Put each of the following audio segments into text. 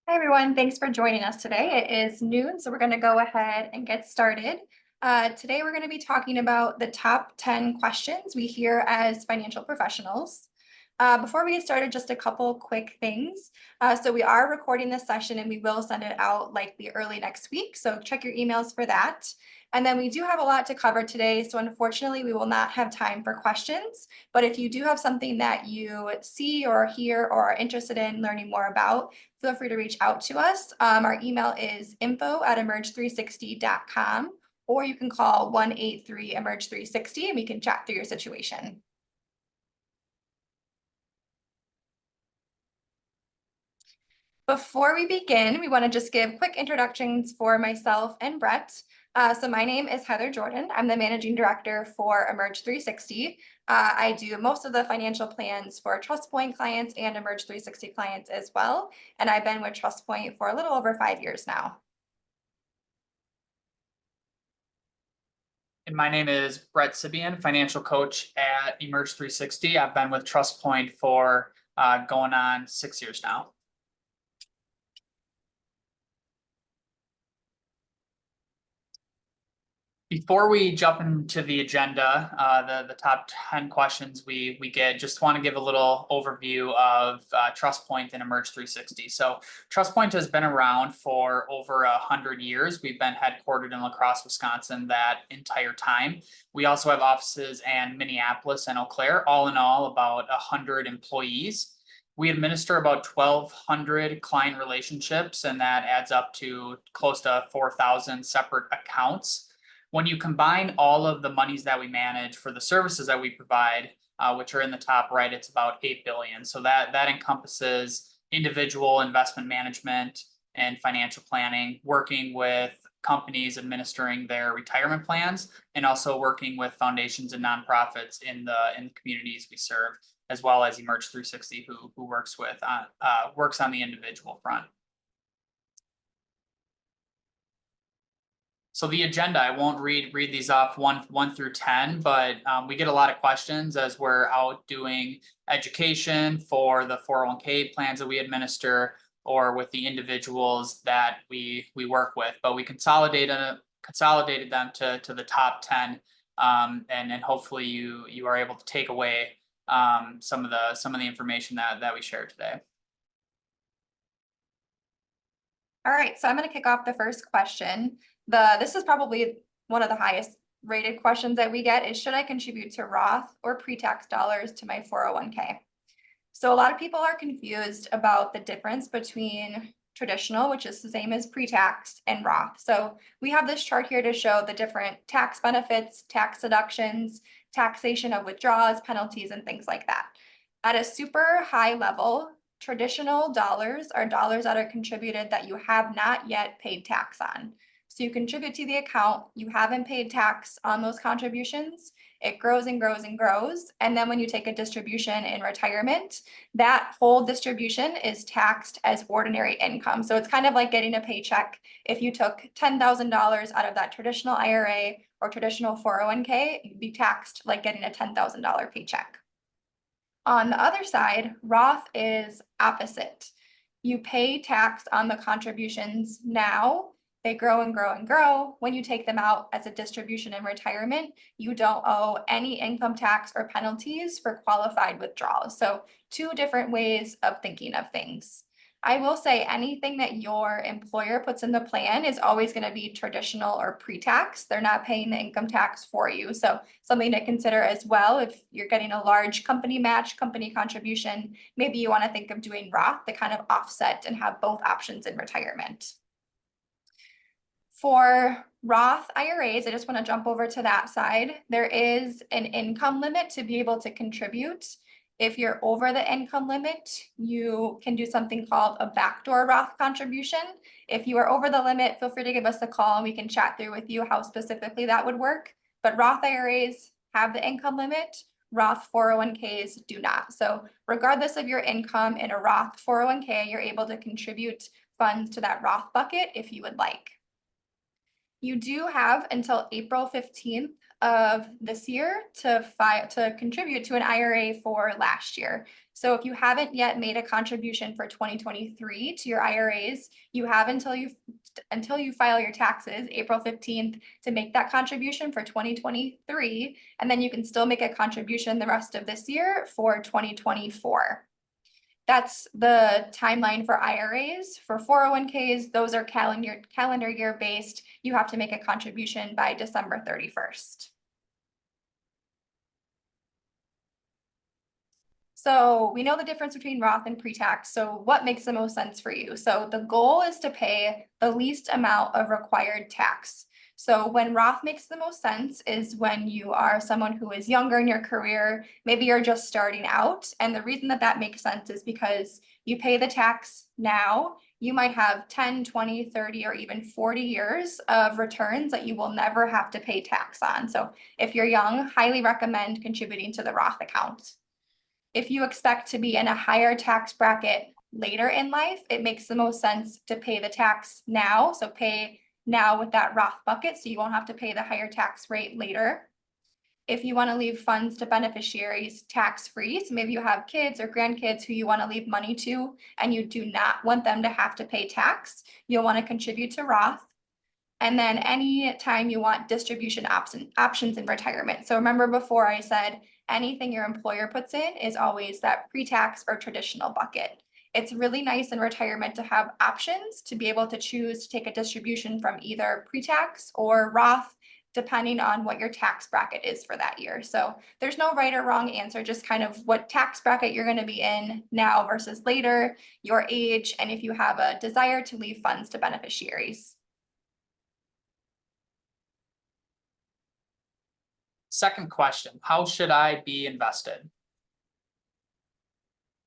Hi, everyone. Thanks for joining us today. It is noon, so we're going to go ahead and get started. Today, we're going to be talking about the top 10 questions we hear as financial professionals. Before we get started, just a couple quick things. So we are recording this session and we will send it out likely early next week. So check your emails for that. And then we do have a lot to cover today. So unfortunately, we will not have time for questions. But if you do have something that you see or hear or are interested in learning more about, feel free to reach out to us. Our email is info@emerge360.com, or you can call 183-EMERGE360 and we can chat through your situation. Before we begin, we want to just give quick introductions for myself and Brett. So my name is Heather Jordan. I'm the managing director for Emerge 360. I do most of the financial plans for TrustPoint clients and Emerge 360 clients as well. And I've been with TrustPoint for a little over 5 years now. And my name is Brett Sebion, financial coach at Emerge 360. I've been with TrustPoint for going on 6 years now. Before we jump into the agenda, the top 10 questions we get, just want to give a little overview of TrustPoint and Emerge 360. So TrustPoint has been around for over 100 years. We've been headquartered in La Crosse, Wisconsin that entire time. We also have offices in Minneapolis and Eau Claire, all in all about 100 employees. We administer about 1,200 client relationships, and that adds up to close to 4,000 separate accounts. When you combine all of the monies that we manage for the services that we provide, which are in the top right, it's about 8 billion. So that encompasses individual investment management and financial planning, working with companies administering their retirement plans, and also working with foundations and nonprofits in the communities we serve, as well as Emerge 360, who works on the individual front. So the agenda, I won't read these off one through 10, but we get a lot of questions as we're out doing education for the 401k plans that we administer or with the individuals that we work with. But we consolidated them to the top 10, and hopefully you are able to take away some of the information that we shared today. All right, so I'm going to kick off the first question. This is probably one of the highest rated questions that we get is, should I contribute to Roth or pre-tax dollars to my 401k? So a lot of people are confused about the difference between traditional, which is the same as pre-tax, and Roth. So we have this chart here to show the different tax benefits, tax deductions, taxation of withdrawals, penalties, and things like that. At a super high level, traditional dollars are dollars that are contributed that you have not yet paid tax on. So you contribute to the account, you haven't paid tax on those contributions, it grows and grows and grows. And then when you take a distribution in retirement, that whole distribution is taxed as ordinary income. So it's kind of like getting a paycheck. If you took $10,000 out of that traditional IRA or traditional 401k, you'd be taxed like getting a $10,000 paycheck. On the other side, Roth is opposite. You pay tax on the contributions now. They grow and grow and grow. When you take them out as a distribution in retirement, you don't owe any income tax or penalties for qualified withdrawals. So two different ways of thinking of things. I will say anything that your employer puts in the plan is always going to be traditional or pre-tax. They're not paying the income tax for you. So something to consider as well, if you're getting a large company match, company contribution, maybe you want to think of doing Roth to kind of offset and have both options in retirement. For Roth IRAs, I just want to jump over to that side. There is an income limit to be able to contribute. If you're over the income limit, you can do something called a backdoor Roth contribution. If you are over the limit, feel free to give us a call and we can chat through with you how specifically that would work. But Roth IRAs have the income limit. Roth 401ks do not. So regardless of your income in a Roth 401k, you're able to contribute funds to that Roth bucket if you would like. You do have until April 15th of this year to contribute to an IRA for last year. So if you haven't yet made a contribution for 2023 to your IRAs, you have until you file your taxes, April 15th, to make that contribution for 2023, and then you can still make a contribution the rest of this year for 2024. That's the timeline for IRAs. For 401ks, those are calendar year based. You have to make a contribution by December 31st. So we know the difference between Roth and pre-tax. So what makes the most sense for you? So the goal is to pay the least amount of required tax. So when Roth makes the most sense is when you are someone who is younger in your career, maybe you're just starting out. And the reason that that makes sense is because you pay the tax now. You might have 10, 20, 30, or even 40 years of returns that you will never have to pay tax on. So if you're young, highly recommend contributing to the Roth account. If you expect to be in a higher tax bracket later in life, it makes the most sense to pay the tax now. So pay now with that Roth bucket, so you won't have to pay the higher tax rate later. If you want to leave funds to beneficiaries tax-free, so maybe you have kids or grandkids who you want to leave money to, and you do not want them to have to pay tax, you'll want to contribute to Roth. And then any time you want distribution options in retirement. So remember before I said anything your employer puts in is always that pre-tax or traditional bucket. It's really nice in retirement to have options to be able to choose to take a distribution from either pre-tax or Roth, depending on what your tax bracket is for that year. So there's no right or wrong answer, just kind of what tax bracket you're going to be in now versus later, your age, and if you have a desire to leave funds to beneficiaries. Second question, how should I be invested?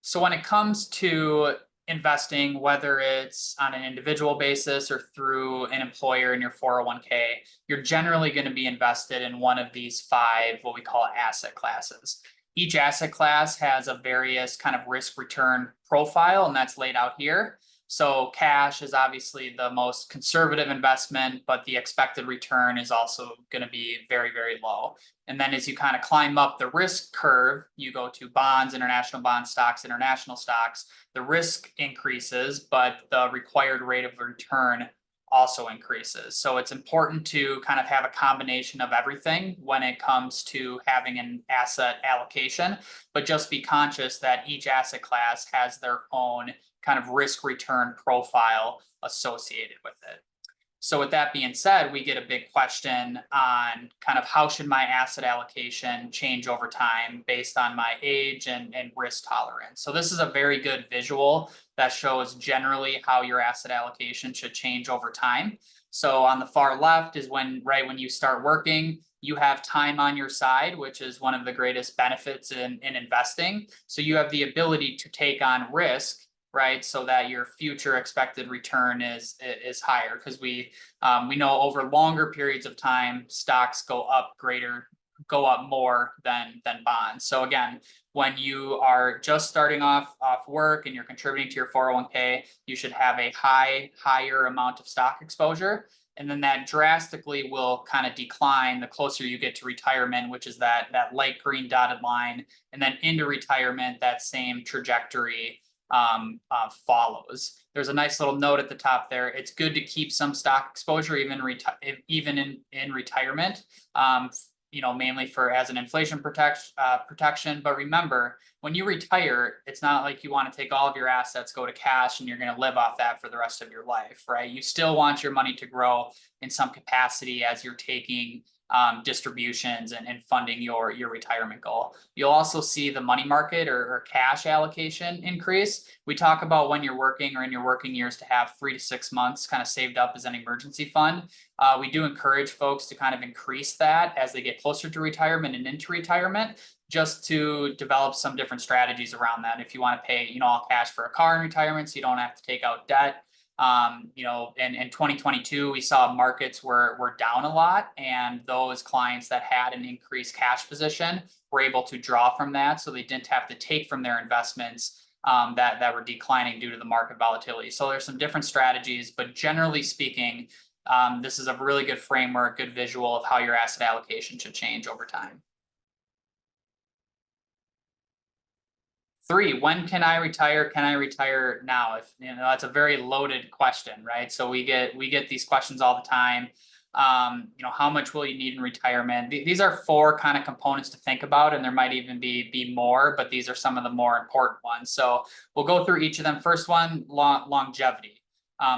So when it comes to investing, whether it's on an individual basis or through an employer in your 401k, you're generally going to be invested in one of these 5, what we call asset classes. Each asset class has a various kind of risk return profile, and that's laid out here. So cash is obviously the most conservative investment, but the expected return is also going to be very, very low. And then as you kind of climb up the risk curve, you go to bonds, international bond stocks, international stocks, the risk increases, but the required rate of return also increases. So it's important to kind of have a combination of everything when it comes to having an asset allocation, but just be conscious that each asset class has their own kind of risk return profile associated with it. So with that being said, we get a big question on kind of how should my asset allocation change over time based on my age and risk tolerance. So this is a very good visual that shows generally how your asset allocation should change over time. So on the far left is right when you start working, you have time on your side, which is one of the greatest benefits in investing. So you have the ability to take on risk, right? So that your future expected return is higher, because we know over longer periods of time, stocks go up more than bonds. So again, when you are just starting off work and you're contributing to your 401k, you should have a higher amount of stock exposure. And then that drastically will kind of decline the closer you get to retirement, which is that light green dotted line. And then into retirement, that same trajectory follows. There's a nice little note at the top there. It's good to keep some stock exposure even in retirement, mainly as an inflation protection. But remember, when you retire, it's not like you want to take all of your assets, go to cash, and you're going to live off that for the rest of your life, right? You still want your money to grow in some capacity as you're taking distributions and funding your retirement goal. You'll also see the money market or cash allocation increase. We talk about when you're working or in your working years to have 3 to 6 months kind of saved up as an emergency fund. We do encourage folks to kind of increase that as they get closer to retirement and into retirement, just to develop some different strategies around that. If you want to pay, all cash for a car in retirement, so you don't have to take out debt. In 2022, we saw markets were down a lot, and those clients that had an increased cash position were able to draw from that, so they didn't have to take from their investments that were declining due to the market volatility. So there's some different strategies, but generally speaking, this is a really good framework, good visual of how your asset allocation should change over time. 3, when can I retire? Can I retire now? If you know, that's a very loaded question, right? So we get these questions all the time. You know, how much will you need in retirement? These are 4 kind of components to think about, and there might even be more, but these are some of the more important ones. So we'll go through each of them. First one, longevity.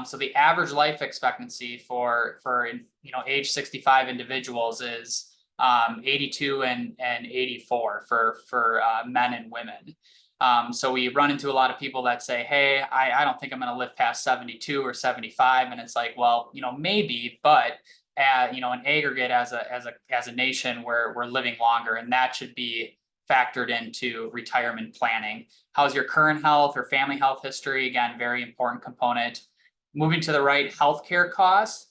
So the average life expectancy for you know age 65 individuals is 82 and 84 for men and women. So we run into a lot of people that say, hey, I don't think I'm going to live past 72 or 75. And it's like, well, you know, maybe, but you know, in aggregate as a nation, we're living longer, and that should be factored into retirement planning. How's your current health or family health history? Again, very important component. Moving to the right, healthcare costs.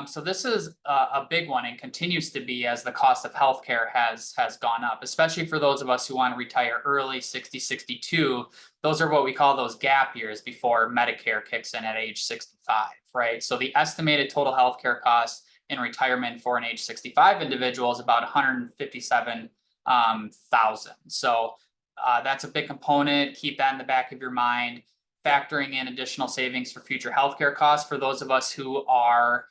So this is a big one and continues to be as the cost of healthcare has gone up, especially for those of us who want to retire early, 60, 62. Those are what we call those gap years before Medicare kicks in at age 65, right? So the estimated total healthcare cost in retirement for an age 65 individual is about 157,000. So that's a big component. Keep that in the back of your mind. Factoring in additional savings for future healthcare costs for those of us who are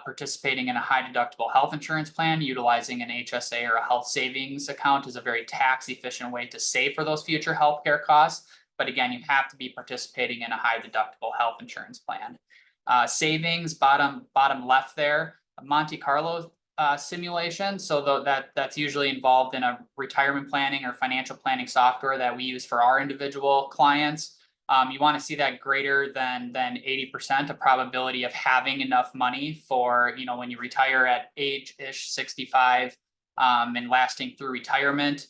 participating in a high deductible health insurance plan, utilizing an HSA or a health savings account is a very tax efficient way to save for those future healthcare costs. But again, you have to be participating in a high deductible health insurance plan. Savings, bottom left there, Monte Carlo simulation. So that's usually involved in a retirement planning or financial planning software that we use for our individual clients. You want to see that greater than 80%, a probability of having enough money for, you know, when you retire at age-ish 65 and lasting through retirement.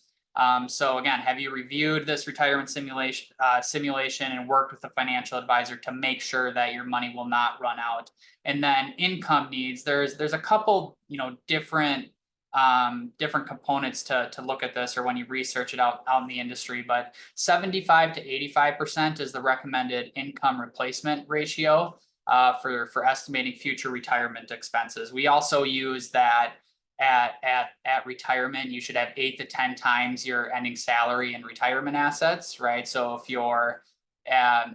So again, have you reviewed this retirement simulation and worked with a financial advisor to make sure that your money will not run out? And then income needs, there's a couple, you know, different components to look at this, or when you research it out in the industry, but 75 to 85% is the recommended income replacement ratio for estimating future retirement expenses. We also use that at retirement. You should have 8 to 10 times your ending salary in retirement assets, right? So if you're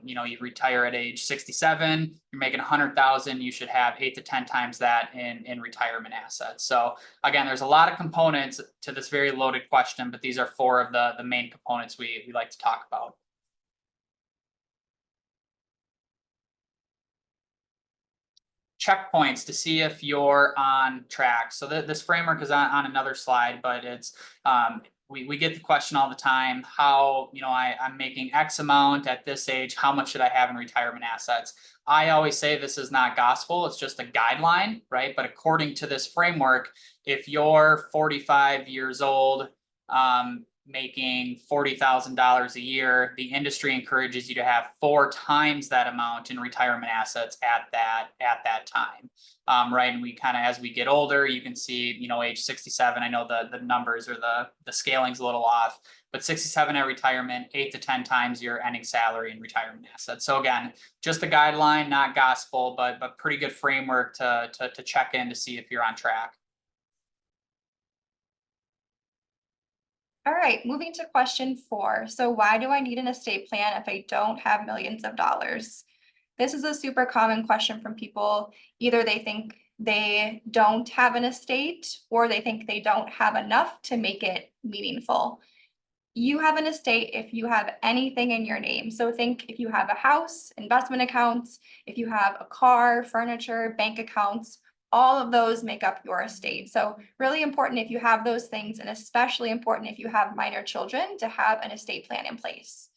you know, you retire at age 67, you're making 100,000, you should have 8 to 10 times that in retirement assets. So again, there's a lot of components to this very loaded question, but these are 4 of the main components we like to talk about. Checkpoints to see if you're on track. So this framework is on another slide, but it's we get the question all the time, how, you know, I'm making X amount at this age, how much should I have in retirement assets? I always say this is not gospel, it's just a guideline, right? But according to this framework, if you're 45 years old, making $40,000 a year, the industry encourages you to have 4 times that amount in retirement assets at that time. Right. And we kind of, as we get older, you can see, you know, age 67, I know the numbers or the scaling's a little off, but 67 at retirement, 8 to 10 times your ending salary in retirement assets. So again, just a guideline, not gospel, but pretty good framework to check in to see if you're on track. All right, moving to question 4. So why do I need an estate plan if I don't have millions of dollars? This is a super common question from people. Either they think they don't have an estate, or they think they don't have enough to make it meaningful. You have an estate if you have anything in your name. So think if you have a house, investment accounts, if you have a car, furniture, bank accounts, all of those make up your estate. So really important if you have those things, and especially important if you have minor children, to have an estate plan in place.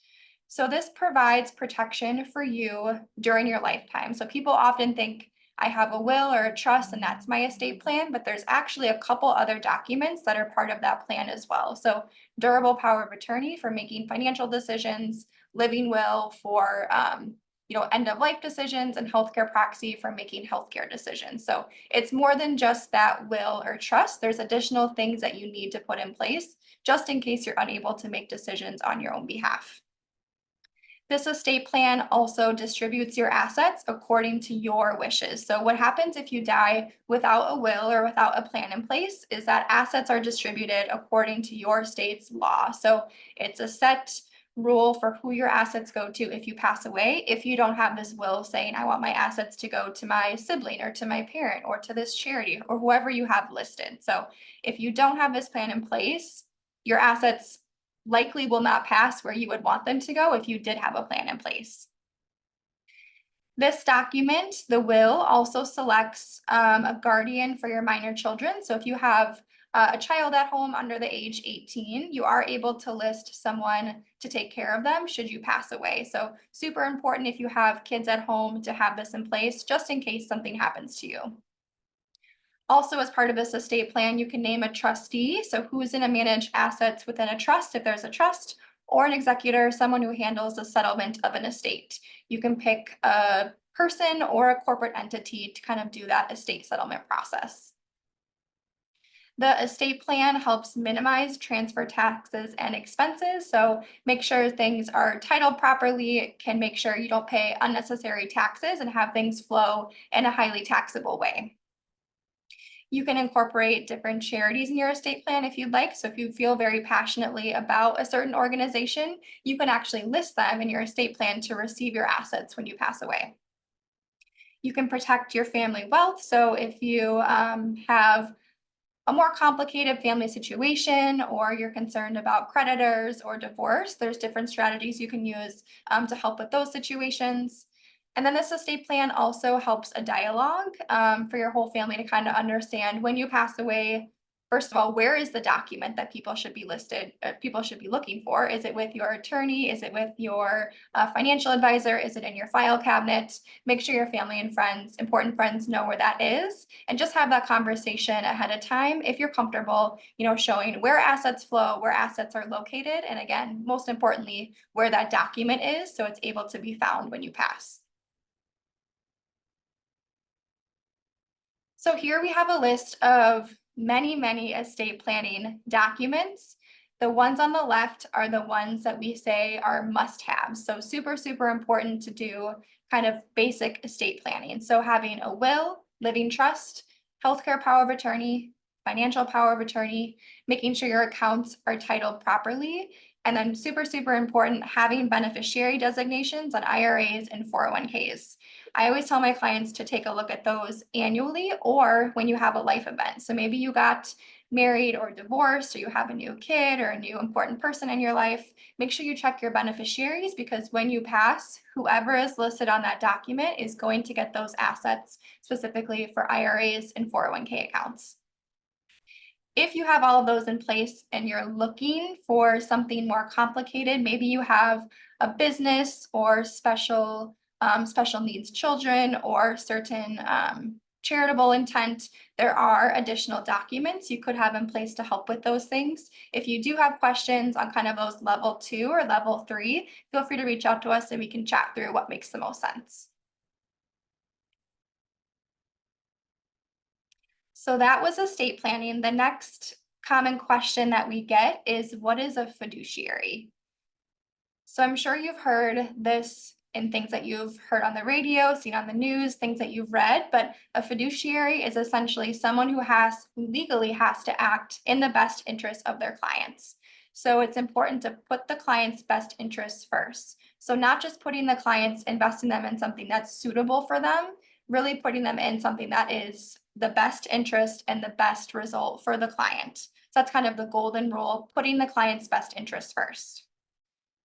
So this provides protection for you during your lifetime. So people often think I have a will or a trust and that's my estate plan, but there's actually a couple other documents that are part of that plan as well. So durable power of attorney for making financial decisions, living will for you know, end of life decisions, and healthcare proxy for making healthcare decisions. So it's more than just that will or trust. There's additional things that you need to put in place just in case you're unable to make decisions on your own behalf. This estate plan also distributes your assets according to your wishes. So what happens if you die without a will or without a plan in place is that assets are distributed according to your state's law. So it's a set rule for who your assets go to if you pass away. If you don't have this will saying, I want my assets to go to my sibling or to my parent or to this charity or whoever you have listed. So if you don't have this plan in place, your assets likely will not pass where you would want them to go if you did have a plan in place. This document, the will, also selects a guardian for your minor children. So if you have a child at home under the age 18, you are able to list someone to take care of them should you pass away. So super important if you have kids at home to have this in place, just in case something happens to you. Also, as part of this estate plan, you can name a trustee. So who's going to manage assets within a trust if there's a trust, or an executor, someone who handles the settlement of an estate. You can pick a person or a corporate entity to kind of do that estate settlement process. The estate plan helps minimize transfer taxes and expenses. So make sure things are titled properly, can make sure you don't pay unnecessary taxes and have things flow in a highly taxable way. You can incorporate different charities in your estate plan if you'd like. So if you feel very passionately about a certain organization, you can actually list them in your estate plan to receive your assets when you pass away. You can protect your family wealth. So if you have a more complicated family situation or you're concerned about creditors or divorce, there's different strategies you can use to help with those situations. And then this estate plan also helps a dialogue for your whole family to kind of understand when you pass away. First of all, where is the document that people should be people should be looking for? Is it with your attorney? Is it with your financial advisor? Is it in your file cabinet? Make sure your family and friends, important friends, know where that is, and just have that conversation ahead of time if you're comfortable, showing where assets flow, where assets are located, and again, most importantly, where that document is so it's able to be found when you pass. So here we have a list of many estate planning documents. The ones on the left are the ones that we say are must-haves. So super important to do kind of basic estate planning. So having a will, living trust, healthcare power of attorney, financial power of attorney, making sure your accounts are titled properly, and then super important, having beneficiary designations on IRAs and 401ks. I always tell my clients to take a look at those annually or when you have a life event. So maybe you got married or divorced, or you have a new kid or a new important person in your life. Make sure you check your beneficiaries because when you pass, whoever is listed on that document is going to get those assets specifically for IRAs and 401k accounts. If you have all of those in place and you're looking for something more complicated, maybe you have a business or special needs children or certain charitable intent, there are additional documents you could have in place to help with those things. If you do have questions on kind of those level 2 or level 3, feel free to reach out to us and we can chat through what makes the most sense. So that was estate planning. The next common question that we get is, what is a fiduciary? So I'm sure you've heard this in things that you've heard on the radio, seen on the news, things that you've read, but a fiduciary is essentially someone who legally has to act in the best interest of their clients. So it's important to put the client's best interests first. So not just putting the clients, investing them in something that's suitable for them, really putting them in something that is the best interest and the best result for the client. So that's kind of the golden rule, putting the client's best interest first.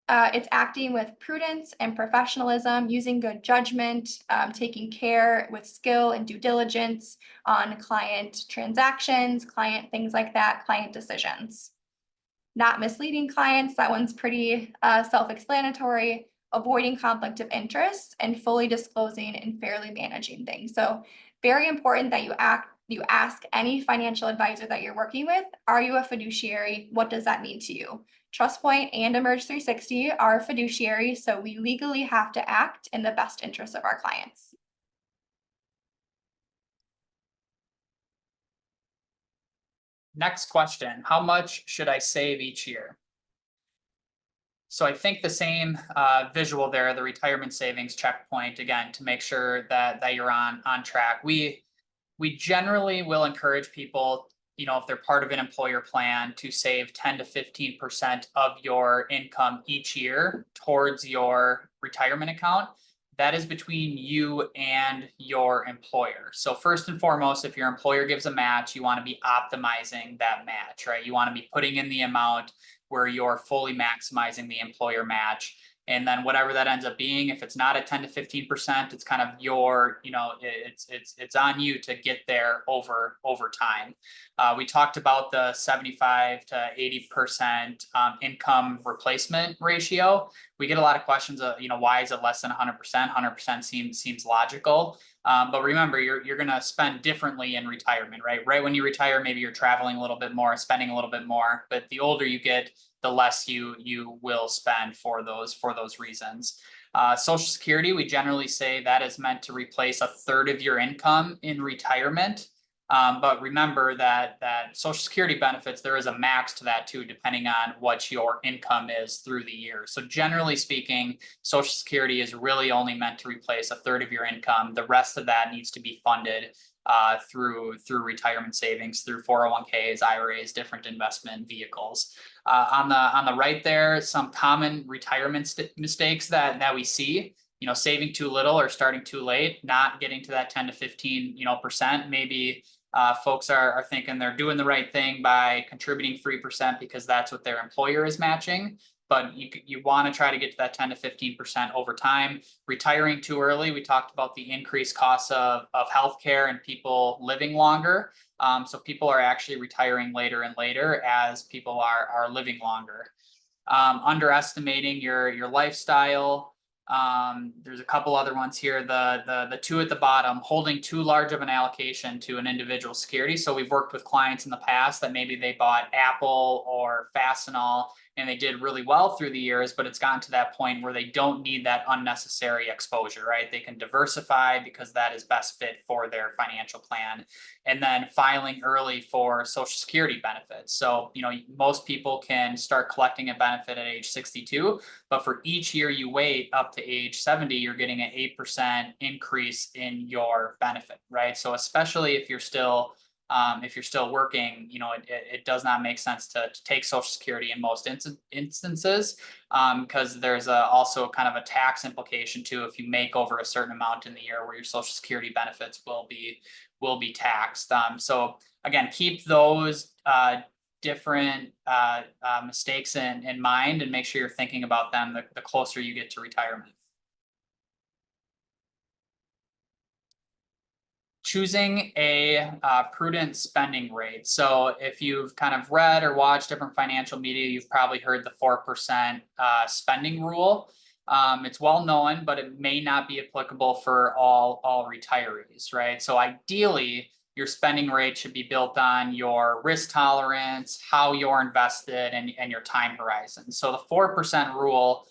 It's acting with prudence and professionalism, using good judgment, taking care with skill and due diligence on client transactions, client things like that, client decisions. Not misleading clients, that one's pretty self-explanatory. Avoiding conflict of interest and fully disclosing and fairly managing things. So very important that you ask any financial advisor that you're working with, are you a fiduciary? What does that mean to you? TrustPoint and Emerge 360 are fiduciaries, so we legally have to act in the best interest of our clients. Next question, how much should I save each year? So I think the same visual there, the retirement savings checkpoint, again, to make sure that you're on track. We generally will encourage people, if they're part of an employer plan, to save 10 to 15% of your income each year towards your retirement account. That is between you and your employer. So first and foremost, if your employer gives a match, you want to be optimizing that match, right? You want to be putting in the amount where you're fully maximizing the employer match. And then whatever that ends up being, if it's not at 10 to 15%, it's kind of your, it's on you to get there over time. We talked about the 75 to 80% income replacement ratio. We get a lot of questions of, why is it less than 100%? 100% seems logical. But remember, you're going to spend differently in retirement, right? Right when you retire, maybe you're traveling a little bit more, spending a little bit more. But the older you get, the less you will spend for those reasons. Social Security, we generally say that is meant to replace a third of your income in retirement. But remember that Social Security benefits, there is a max to that too, depending on what your income is through the year. So generally speaking, Social Security is really only meant to replace a third of your income. The rest of that needs to be funded through retirement savings, through 401ks, IRAs, different investment vehicles. On the right there, some common retirement mistakes that we see. Saving too little or starting too late, not getting to that 10 to 15%. Maybe folks are thinking they're doing the right thing by contributing 3% because that's what their employer is matching. But you want to try to get to that 10 to 15% over time. Retiring too early, we talked about the increased costs of healthcare and people living longer. So people are actually retiring later and later as people are living longer. Underestimating your lifestyle. There's a couple other ones here. The two at the bottom, holding too large of an allocation to an individual security. So we've worked with clients in the past that maybe they bought Apple or Fastenal and they did really well through the years, but it's gotten to that point where they don't need that unnecessary exposure, right? They can diversify because that is best fit for their financial plan. And then filing early for Social Security benefits. So, most people can start collecting a benefit at age 62, but for each year you wait up to age 70, you're getting an 8% increase in your benefit, right? So especially if you're still working, it does not make sense to take Social Security in most instances, because there's also kind of a tax implication too if you make over a certain amount in the year where your Social Security benefits will be taxed. So again, keep those different mistakes in mind and make sure you're thinking about them the closer you get to retirement. Choosing a prudent spending rate. So if you've kind of read or watched different financial media, you've probably heard the 4% spending rule. It's well known, but it may not be applicable for all retirees, right? So ideally, your spending rate should be built on your risk tolerance, how you're invested, and your time horizon. So the 4% rule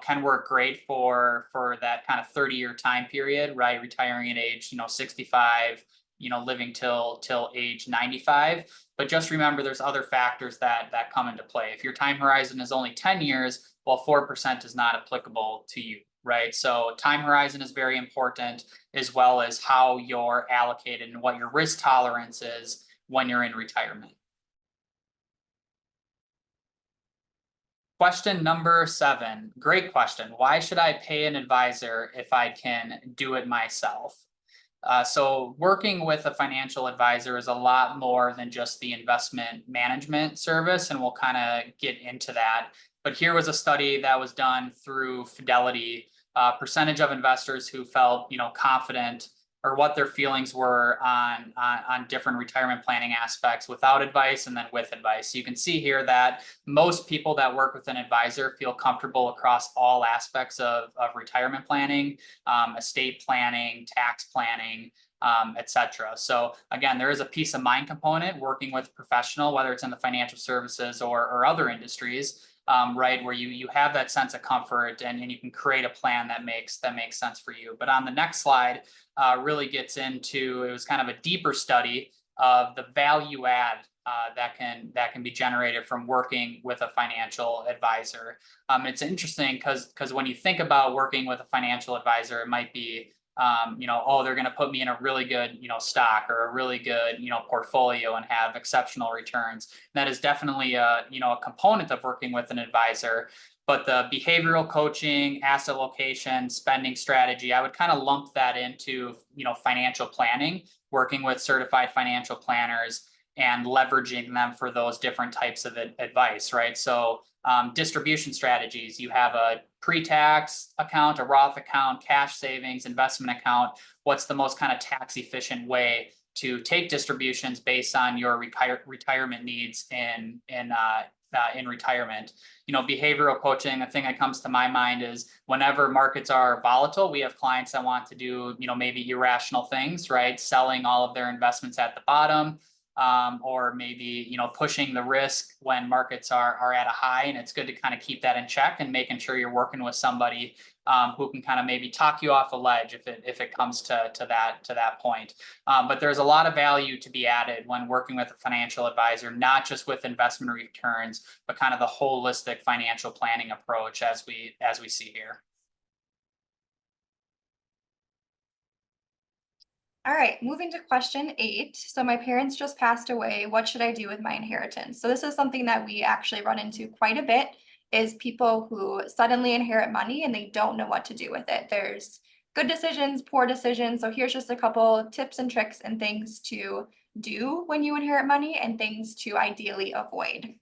can work great for that kind of 30-year time period, right? Retiring at age, 65, living till age 95. But just remember, there's other factors that come into play. If your time horizon is only 10 years, well, 4% is not applicable to you, right? So time horizon is very important, as well as how you're allocated and what your risk tolerance is when you're in retirement. Question number 7, great question. Why should I pay an advisor if I can do it myself? So working with a financial advisor is a lot more than just the investment management service, and we'll kind of get into that. But here was a study that was done through Fidelity, percentage of investors who felt, confident, or what their feelings were on different retirement planning aspects without advice and then with advice. So you can see here that most people that work with an advisor feel comfortable across all aspects of retirement planning, estate planning, tax planning, etc. So again, there is a peace of mind component working with a professional, whether it's in the financial services or other industries, right, where you have that sense of comfort and you can create a plan that makes sense for you. But on the next slide, really gets into, it was kind of a deeper study of the value add that can be generated from working with a financial advisor. It's interesting because when you think about working with a financial advisor, it might be oh, they're going to put me in a really good, stock or a really good, portfolio and have exceptional returns. That is definitely a component of working with an advisor. But the behavioral coaching, asset location, spending strategy, I would kind of lump that into, financial planning, working with certified financial planners and leveraging them for those different types of advice, right? So distribution strategies, you have a pre-tax account, a Roth account, cash savings, investment account. What's the most kind of tax efficient way to take distributions based on your retirement needs in retirement? Behavioral coaching, the thing that comes to my mind is whenever markets are volatile, we have clients that want to do, maybe irrational things, right? Selling all of their investments at the bottom, or maybe, pushing the risk when markets are at a high, and it's good to kind of keep that in check and making sure you're working with somebody who can kind of maybe talk you off a ledge if it comes to that point. But there's a lot of value to be added when working with a financial advisor, not just with investment returns, but kind of the holistic financial planning approach as we see here. All right, moving to question 8. So my parents just passed away. What should I do with my inheritance? So this is something that we actually run into quite a bit, is people who suddenly inherit money and they don't know what to do with it. There's good decisions, poor decisions. So here's just a couple tips and tricks and things to do when you inherit money and things to ideally avoid.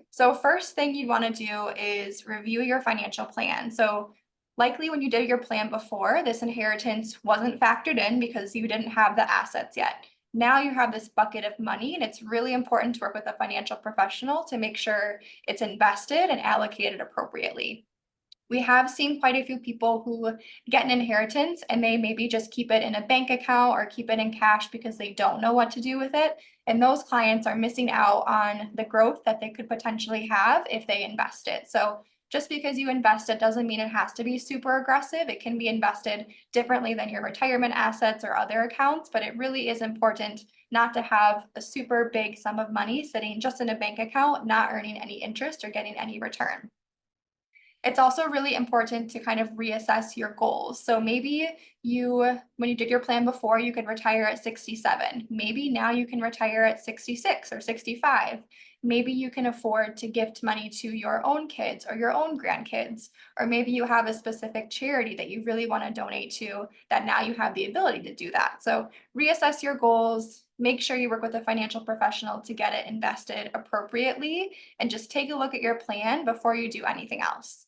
So first thing you want to do is review your financial plan. So likely when you did your plan before, this inheritance wasn't factored in because you didn't have the assets yet. Now you have this bucket of money, and it's really important to work with a financial professional to make sure it's invested and allocated appropriately. We have seen quite a few people who get an inheritance and they maybe just keep it in a bank account or keep it in cash because they don't know what to do with it. And those clients are missing out on the growth that they could potentially have if they invest it. So just because you invest it doesn't mean it has to be super aggressive. It can be invested differently than your retirement assets or other accounts, but it really is important not to have a super big sum of money sitting just in a bank account, not earning any interest or getting any return. It's also really important to kind of reassess your goals. So maybe when you did your plan before, you could retire at 67. Maybe now you can retire at 66 or 65. Maybe you can afford to gift money to your own kids or your own grandkids. Or maybe you have a specific charity that you really want to donate to that now you have the ability to do that. So reassess your goals, make sure you work with a financial professional to get it invested appropriately, and just take a look at your plan before you do anything else.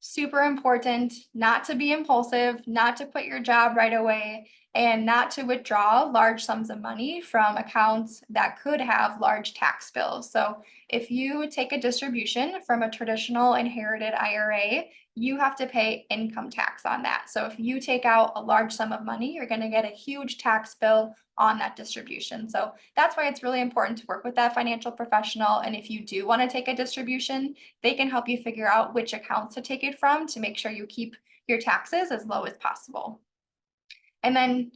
Super important not to be impulsive, not to quit your job right away, and not to withdraw large sums of money from accounts that could have large tax bills. So if you take a distribution from a traditional inherited IRA, you have to pay income tax on that. So if you take out a large sum of money, you're going to get a huge tax bill on that distribution. So that's why it's really important to work with that financial professional. And if you do want to take a distribution, they can help you figure out which accounts to take it from to make sure you keep your taxes as low as possible. And then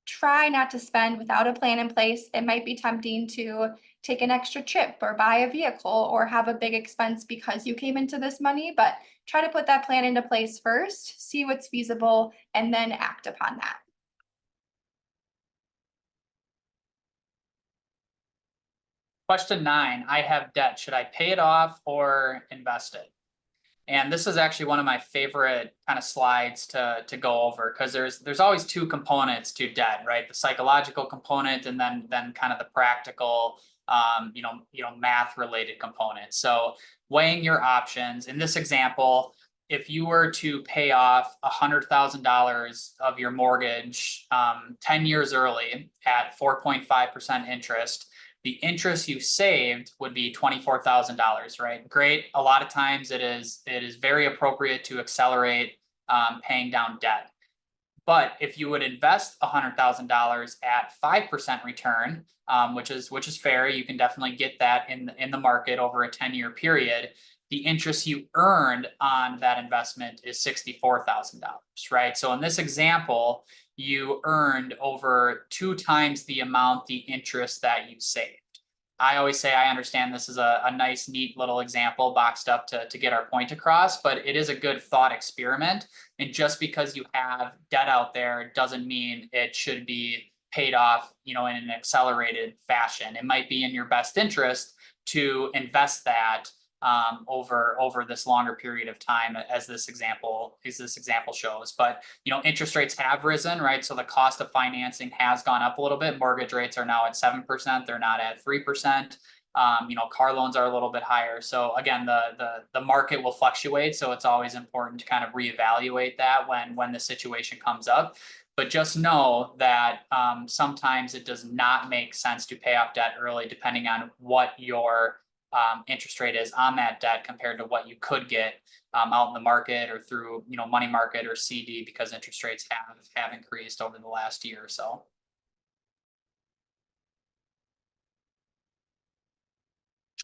try not to spend without a plan in place. It might be tempting to take an extra trip or buy a vehicle or have a big expense because you came into this money, but try to put that plan into place first, see what's feasible, and then act upon that. Question 9, I have debt. Should I pay it off or invest it? And this is actually one of my favorite kind of slides to go over, because there's always two components to debt, right? The psychological component and then kind of the practical, math related component. So weighing your options in this example, if you were to pay off $100,000 of your mortgage 10 years early at 4.5% interest, the interest you saved would be $24,000, right? Great. A lot of times it is very appropriate to accelerate paying down debt. But if you would invest $100,000 at 5% return, which is fair, you can definitely get that in the market over a 10-year period. the interest you earned on that investment is $64,000, right? So in this example, you earned over 2 times the amount the interest that you saved. I always say I understand this is a nice, neat little example boxed up to get our point across, but it is a good thought experiment. And just because you have debt out there doesn't mean it should be paid off, in an accelerated fashion. It might be in your best interest to invest that over this longer period of time, as this example shows. But interest rates have risen, right? So the cost of financing has gone up a little bit. Mortgage rates are now at 7%; they're not at 3%. Car loans are a little bit higher. So again, the market will fluctuate. So it's always important to kind of reevaluate that when the situation comes up. But just know that sometimes it does not make sense to pay off debt early, depending on what your interest rate is on that debt compared to what you could get out in the market or through money market or CD, because interest rates have increased over the last year or so.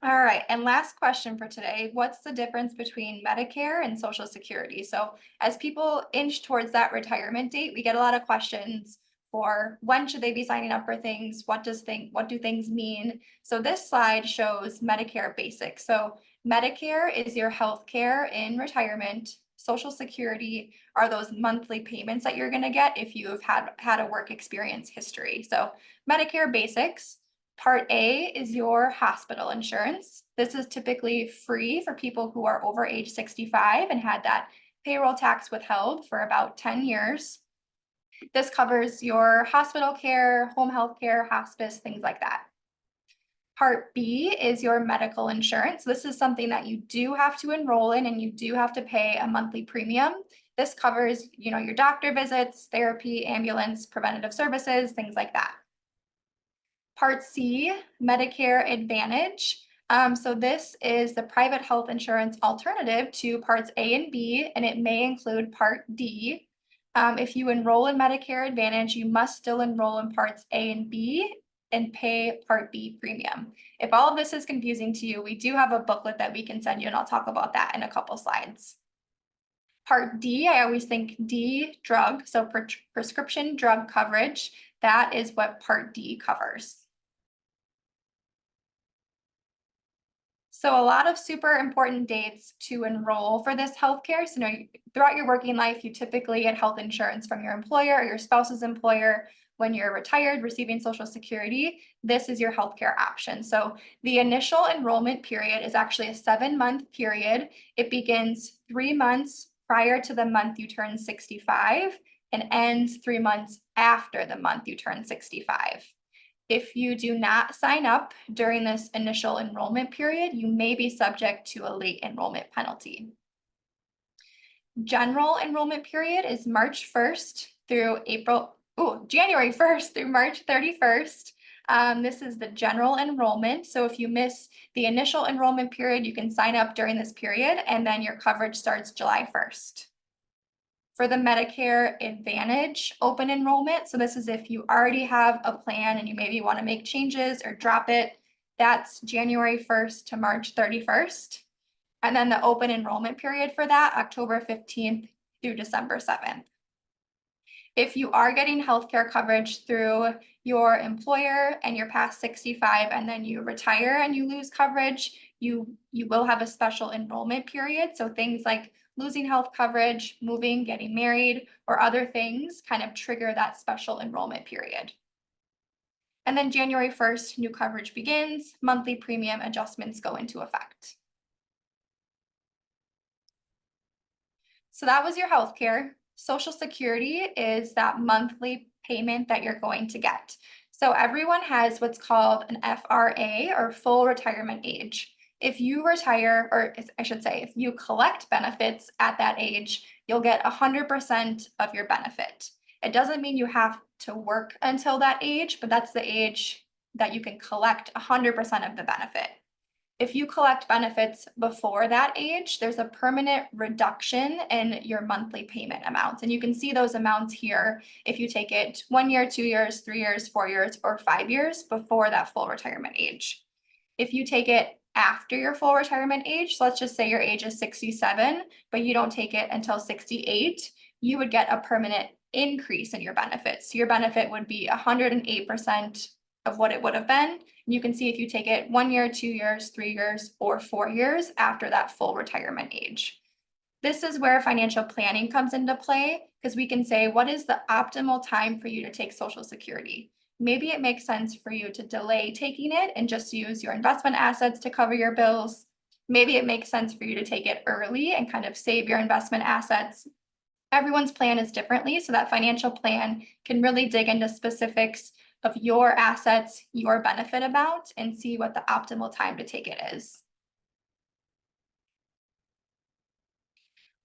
All right, and last question for today. What's the difference between Medicare and Social Security? So as people inch towards that retirement date, we get a lot of questions for when should they be signing up for things? What do things mean? So this slide shows Medicare basics. So Medicare is your health care in retirement. Social Security are those monthly payments that you're going to get if you have had a work experience history. So Medicare basics. Part A is your hospital insurance. This is typically free for people who are over age 65 and had that payroll tax withheld for about 10 years. This covers your hospital care, home health care, hospice, things like that. Part B is your medical insurance. This is something that you do have to enroll in and you do have to pay a monthly premium. This covers, your doctor visits, therapy, ambulance, preventative services, things like that. Part C, Medicare Advantage. So this is the private health insurance alternative to parts A and B, and it may include Part D. If you enroll in Medicare Advantage, you must still enroll in parts A and B and pay Part B premium. If all of this is confusing to you, we do have a booklet that we can send you, and I'll talk about that in a couple slides. Part D, I always think D, drug, so prescription drug coverage. That is what Part D covers. So a lot of super important dates to enroll for this healthcare. So throughout your working life, you typically get health insurance from your employer or your spouse's employer. When you're retired, receiving Social Security, this is your healthcare option. So the initial enrollment period is actually a 7-month period. It begins 3 months prior to the month you turn 65 and ends 3 months after the month you turn 65. If you do not sign up during this initial enrollment period, you may be subject to a late enrollment penalty. General enrollment period is January 1st through March 31st. This is the general enrollment. So if you miss the initial enrollment period, you can sign up during this period, and then your coverage starts July 1st. For the Medicare Advantage open enrollment, so this is if you already have a plan and you maybe want to make changes or drop it, that's January 1st to March 31st. And then the open enrollment period for that, October 15th through December 7th. If you are getting healthcare coverage through your employer and you're past 65 and then you retire and you lose coverage, you will have a special enrollment period. So things like losing health coverage, moving, getting married, or other things kind of trigger that special enrollment period. And then January 1st, new coverage begins, monthly premium adjustments go into effect. So that was your healthcare. Social Security is that monthly payment that you're going to get. So everyone has what's called an FRA, or full retirement age. If you retire, or I should say, if you collect benefits at that age, you'll get 100% of your benefit. It doesn't mean you have to work until that age, but that's the age that you can collect 100% of the benefit. If you collect benefits before that age, there's a permanent reduction in your monthly payment amounts. And you can see those amounts here if you take it 1 year, 2 years, 3 years, 4 years, or 5 years before that full retirement age. If you take it after your full retirement age, so let's just say your age is 67, but you don't take it until 68, you would get a permanent increase in your benefits. So your benefit would be 108% of what it would have been. And you can see if you take it 1 year, 2 years, 3 years, or 4 years after that full retirement age. This is where financial planning comes into play, because we can say, what is the optimal time for you to take Social Security? Maybe it makes sense for you to delay taking it and just use your investment assets to cover your bills. Maybe it makes sense for you to take it early and kind of save your investment assets. Everyone's plan is differently, so that financial plan can really dig into specifics of your assets, your benefit amount, and see what the optimal time to take it is.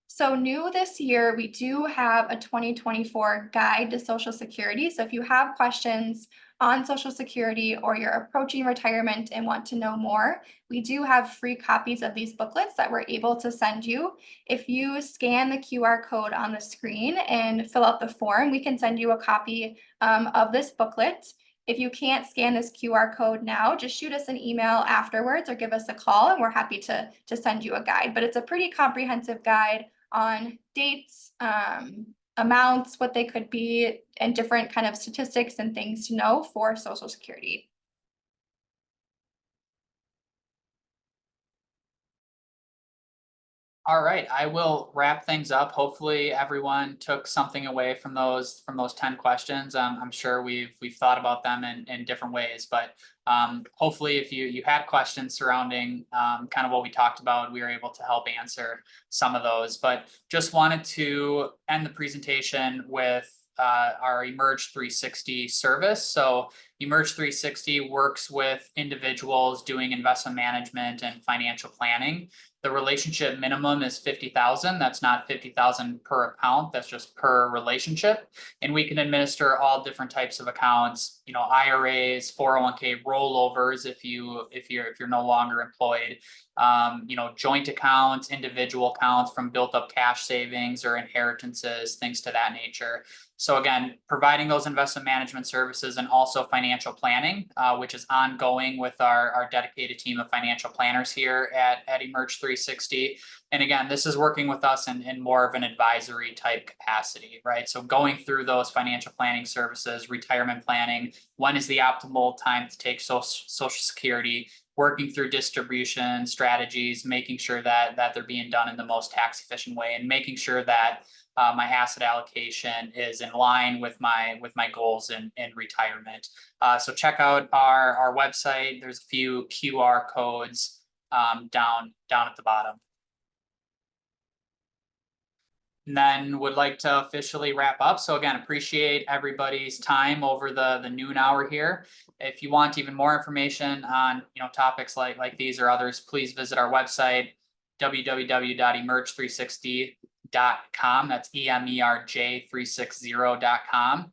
So new this year, we do have a 2024 guide to Social Security. So if you have questions on Social Security or you're approaching retirement and want to know more, we do have free copies of these booklets that we're able to send you. If you scan the QR code on the screen and fill out the form, we can send you a copy of this booklet. If you can't scan this QR code now, just shoot us an email afterwards or give us a call and we're happy to send you a guide. But it's a pretty comprehensive guide on dates, amounts, what they could be, and different kind of statistics and things to know for Social Security. All right, I will wrap things up. Hopefully everyone took something away from those 10 questions. I'm sure we've thought about them in different ways, but hopefully if you had questions surrounding kind of what we talked about, we were able to help answer some of those. But just wanted to end the presentation with our Emerge 360 service. So Emerge 360 works with individuals doing investment management and financial planning. The relationship minimum is 50,000. That's not 50,000 per account. That's just per relationship. And we can administer all different types of accounts, IRAs, 401k rollovers if you're no longer employed, joint accounts, individual accounts from built up cash savings or inheritances, things to that nature. So again, providing those investment management services and also financial planning, which is ongoing with our dedicated team of financial planners here at Emerge 360. And again, this is working with us in more of an advisory type capacity, right? So going through those financial planning services, retirement planning, when is the optimal time to take Social Security, working through distribution strategies, making sure that they're being done in the most tax efficient way, and making sure that my asset allocation is in line with my goals in retirement. So check out our website. There's a few QR codes down at the bottom. And then would like to officially wrap up. So again, appreciate everybody's time over the noon hour here. If you want even more information on topics like these or others, please visit our website, www.emerge360.com. That's EMERJ360.com.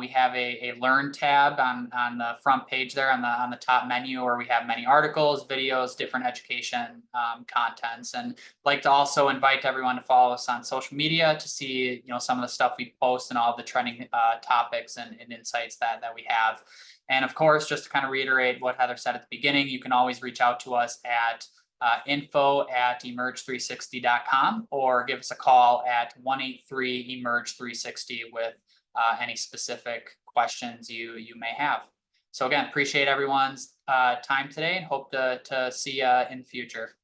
We have a learn tab on the front page there on the top menu, where we have many articles, videos, different education contents. And like to also invite everyone to follow us on social media to see some of the stuff we post and all the trending topics and insights that we have. And of course, just to kind of reiterate what Heather said at the beginning, you can always reach out to us at info@emerge360.com or give us a call at 183-EMERGE360 with any specific questions you may have. So again, appreciate everyone's time today and hope to see you in the future.